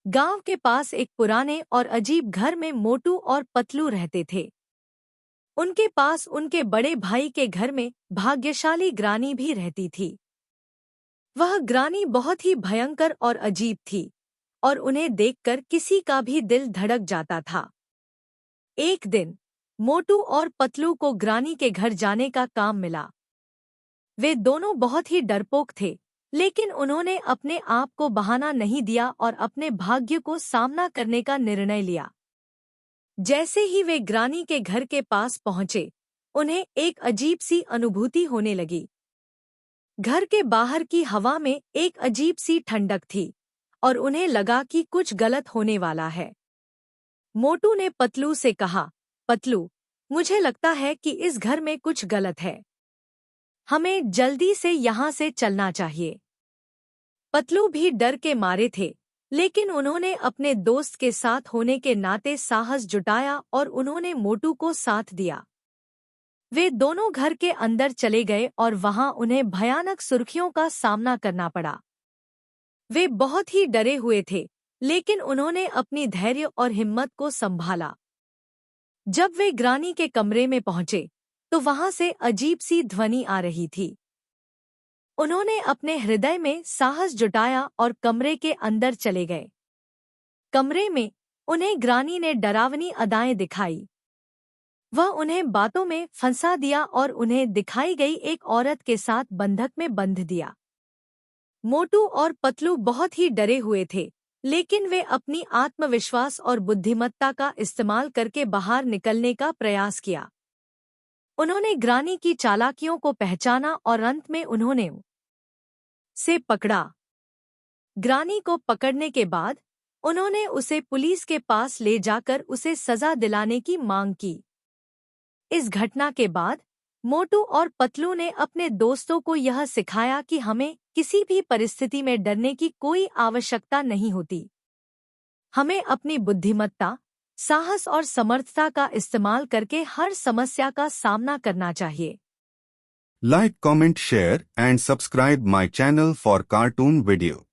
गांव के पास एक पुराने और अजीब घर में मोटू और पतलू रहते थे। उनके पास उनके बड़े भाई के घर में भाग्यशाली ग्रानी भी रहती थी। वह ग्रानी बहुत ही भयंकर और अजीब थी और उन्हें देखकर किसी का भी दिल धड़क जाता था। एक दिन मोटू और पतलू को ग्रानी के घर जाने का काम मिला। वे दोनों बहुत ही डरपोक थे, लेकिन उन्होंने अपने आप को बहाना नहीं दिया और अपने भाग्य को सामना करने का निर्णय लिया। जैसे ही वे ग्रानी के घर के पास पहुंचे, उन्हें एक अजीब सी अनुभूति होने लगी। घर के बाहर की हवा में एक अजीब सी ठंडक थी और उन्हें लगा कि कुछ गलत होने वाला है। मोटू ने पतलू से कहा, पतलू, मुझे लगता है कि इस घर में कुछ गलत है। हमें जल्दी से यहाँ से चलना चाहिए। पतलू भी डर के मारे थे, लेकिन उन्होंने अपने दोस्त के साथ होने के नाते साहस जुटाया और उन्होंने मोटू को साथ दिया। वे दोनों घर के अंदर चले गए और वहां उन्हें भयानक सुर्खियों का सामना करना पड़ा। वे बहुत ही डरे हुए थे, लेकिन उन्होंने अपनी धैर्य और हिम्मत को संभाला। जब वे ग्रानी के कमरे में पहुंचे, तो वहां से अजीब सी ध्वनि आ रही थी। उन्होंने अपने हृदय में साहस जुटाया और कमरे के अंदर चले गए। कमरे में उन्हें ग्रानी ने डरावनी अदाएं दिखाई। वह उन्हें बातों में फंसा दिया और उन्हें दिखाई गई एक औरत के साथ बंधक में बंध दिया। मोटू और पतलू बहुत ही डरे हुए थे, लेकिन वे अपनी आत्मविश्वास और बुद्धिमत्ता का इस्तेमाल करके बाहर निकलने का प्रयास किया। उन्होंने ग्रानी की चालाकियों को पहचाना और अंत में उन्होंने उसे पकड़ा। ग्रानी को पकड़ने के बाद उन्होंने उसे पुलिस के पास ले जाकर उसे सजा दिलाने की मांग की। इस घटना के बाद मोटू और पतलू ने अपने दोस्तों को यह सिखाया कि हमें किसी भी परिस्थिति में डरने की कोई आवश्यकता नहीं होती। हमें अपनी बुद्धिमत्ता, साहस और समर्थता का इस्तेमाल करके हर समस्या का सामना करना चाहिए। Like, comment, share and subscribe my channel for cartoon video.